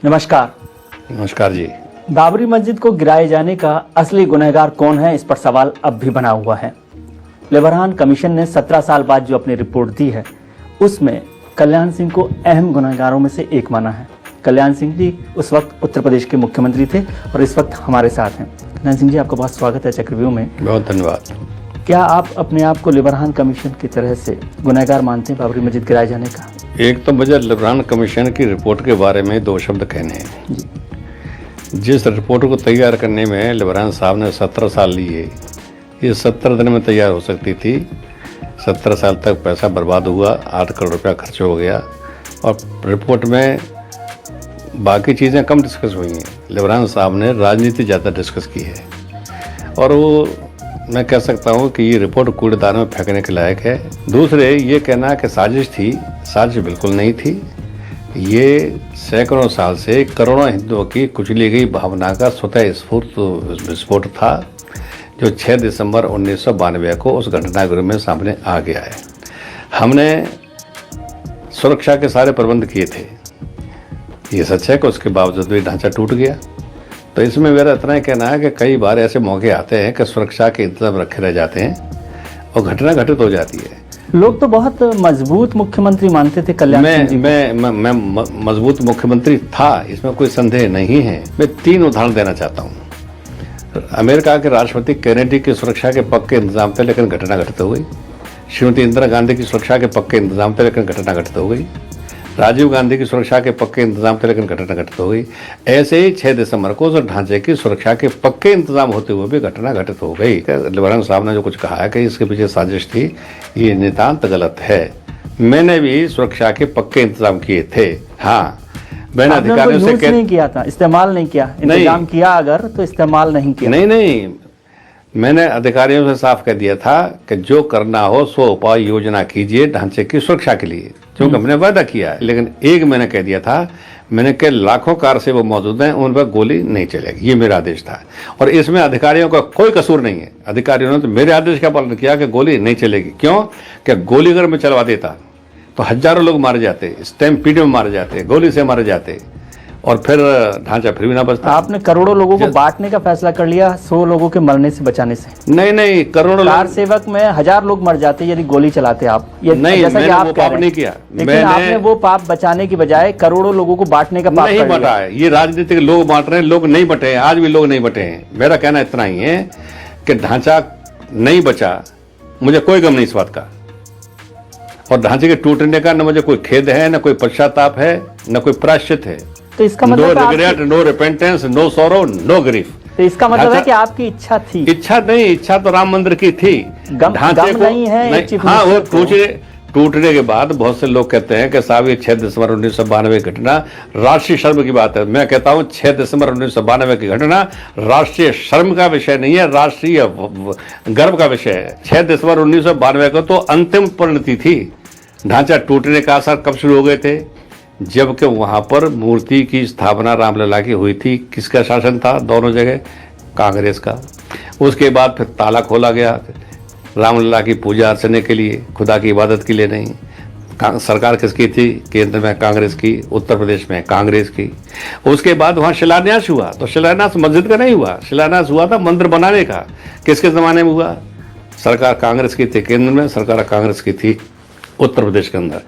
नमस्कार। नमस्कार जी। बाबरी मस्जिद को गिराए जाने का असली गुनहगार कौन है, इस पर सवाल अब भी बना हुआ है। लिबरान कमीशन ने 17 साल बाद जो अपनी रिपोर्ट दी है, उसमें कल्याण सिंह को अहम गुनहगारों में से एक माना है। कल्याण सिंह जी उस वक्त उत्तर प्रदेश के मुख्यमंत्री थे और इस वक्त हमारे साथ हैं। कल्याण सिंह जी, आपका बहुत स्वागत है चक्रव्यूह में। बहुत धन्यवाद। क्या आप अपने आप को लिबरान कमीशन की तरह से गुनहगार मानते हैं बाबरी मस्जिद गिराए जाने का? एक तो मुझे लिबरान कमीशन की रिपोर्ट के बारे में दो शब्द कहने हैं। जिस रिपोर्ट को तैयार करने में लिबरान साहब ने 17 साल लिए, ये 17 दिन में तैयार हो सकती थी। 17 साल तक पैसा बर्बाद हुआ, 8 करोड़ रुपया खर्च हो गया और रिपोर्ट में बाकी चीज़ें कम डिस्कस हुई हैं। लिबरान साहब ने राजनीति ज़्यादा डिस्कस की है और वो मैं कह सकता हूँ कि ये रिपोर्ट कूड़ेदान में फेंकने के लायक है। दूसरे ये कहना कि साजिश थी, साजिश बिल्कुल नहीं थी। ये सैकड़ों साल से करोड़ों हिंदुओं की कुचली गई भावना का स्वतः स्फूर्त विस्फोट था, जो 6 दिसंबर 1992 को उस घटनागृह में सामने आ गया है। हमने सुरक्षा के सारे प्रबंध किए थे, ये सच है कि उसके बावजूद भी ढांचा टूट गया। तो इसमें मेरा इतना ही कहना है कि कई बार ऐसे मौके आते हैं कि सुरक्षा के इंतजाम रखे रह जाते हैं और घटना घटित हो जाती है। लोग तो बहुत मजबूत मुख्यमंत्री मानते थे कल्याण सिंह जी। मैं मजबूत मुख्यमंत्री था, इसमें कोई संदेह नहीं है। मैं 3 उदाहरण देना चाहता हूँ। अमेरिका के राष्ट्रपति कैनेडी की सुरक्षा के पक्के इंतजाम थे, लेकिन घटना घटित हो गई। श्रीमती इंदिरा गांधी की सुरक्षा के पक्के इंतजाम थे, लेकिन घटना घटित हो गई। राजीव गांधी की सुरक्षा के पक्के इंतजाम थे, लेकिन घटना घटित हो गई। ऐसे ही 6 दिसंबर को उस ढांचे की सुरक्षा के पक्के इंतजाम होते हुए भी घटना घटित हो गई। लिबरान साहब ने जो कुछ कहा है कि इसके पीछे साजिश थी, ये नितांत गलत है। मैंने भी सुरक्षा के पक्के इंतजाम किए थे। हाँ, मैंने अधिकारियों से नहीं किया था, इस्तेमाल नहीं किया। इंतजाम किया अगर तो इस्तेमाल नहीं किया। नहीं, मैंने अधिकारियों से साफ कह दिया था कि जो करना हो सो उपाय योजना कीजिए ढांचे की सुरक्षा के लिए, क्योंकि हमने वादा किया है। लेकिन एक मैंने कह दिया था, मैंने कहा लाखों कार से वो मौजूद हैं, उन पर गोली नहीं चलेगी, ये मेरा आदेश था। और इसमें अधिकारियों का कोई कसूर नहीं है। अधिकारियों ने तो मेरे आदेश का पालन किया कि गोली नहीं चलेगी। क्यों? कि गोली अगर मैं चलवा देता तो हजारों लोग मारे जाते, स्टैम्पीड में मारे जाते, गोली से मारे जाते और फिर ढांचा फिर भी ना बचता। आपने करोड़ों लोगों को बांटने का फैसला कर लिया 100 लोगों के मरने से बचाने से। नहीं, करोड़ों कार सेवक में 1000 लोग मर जाते यदि गोली चलाते आप। ये नहीं, जैसा कि आप वो पाप नहीं किया। लेकिन आपने वो पाप बचाने की बजाय करोड़ों लोगों को बांटने का पाप नहीं बटा है। ये राजनीतिक लोग बांट रहे हैं, लोग नहीं बटे हैं, आज भी लोग नहीं बटे हैं। मेरा कहना इतना ही है कि ढांचा नहीं बचा, मुझे कोई गम नहीं इस बात का। और ढांचे के टूटने का न मुझे कोई खेद है, न कोई पश्चाताप है, न कोई प्रायश्चित है। तो इसका मतलब no regret, no repentance, no sorrow, no grief. तो इसका मतलब है कि आपकी इच्छा थी। इच्छा नहीं, इच्छा तो राम मंदिर की थी। ढांचे को नहीं है। हाँ, वो टूटने के बाद बहुत से लोग कहते हैं कि साहब ये 6 दिसंबर 1992 की घटना राष्ट्रीय शर्म की बात है। मैं कहता हूँ 6 दिसंबर 1992 की घटना राष्ट्रीय शर्म का विषय नहीं है, राष्ट्रीय गर्व का विषय है। 6 दिसंबर 1992 को तो अंतिम परिणति थी। ढांचा टूटने का असर कब शुरू हो गए थे? जबकि वहां पर मूर्ति की स्थापना रामलला की हुई थी। किसका शासन था दोनों जगह? कांग्रेस का। उसके बाद फिर ताला खोला गया रामलला की पूजा अर्चने के लिए, खुदा की इबादत के लिए नहीं। सरकार किसकी थी? केंद्र में कांग्रेस की, उत्तर प्रदेश में कांग्रेस की। उसके बाद वहाँ शिलान्यास हुआ, तो शिलान्यास मस्जिद का नहीं हुआ, शिलान्यास हुआ था मंदिर बनाने का। किसके ज़माने में हुआ? सरकार कांग्रेस की थी केंद्र में, सरकार कांग्रेस की थी उत्तर प्रदेश के अंदर।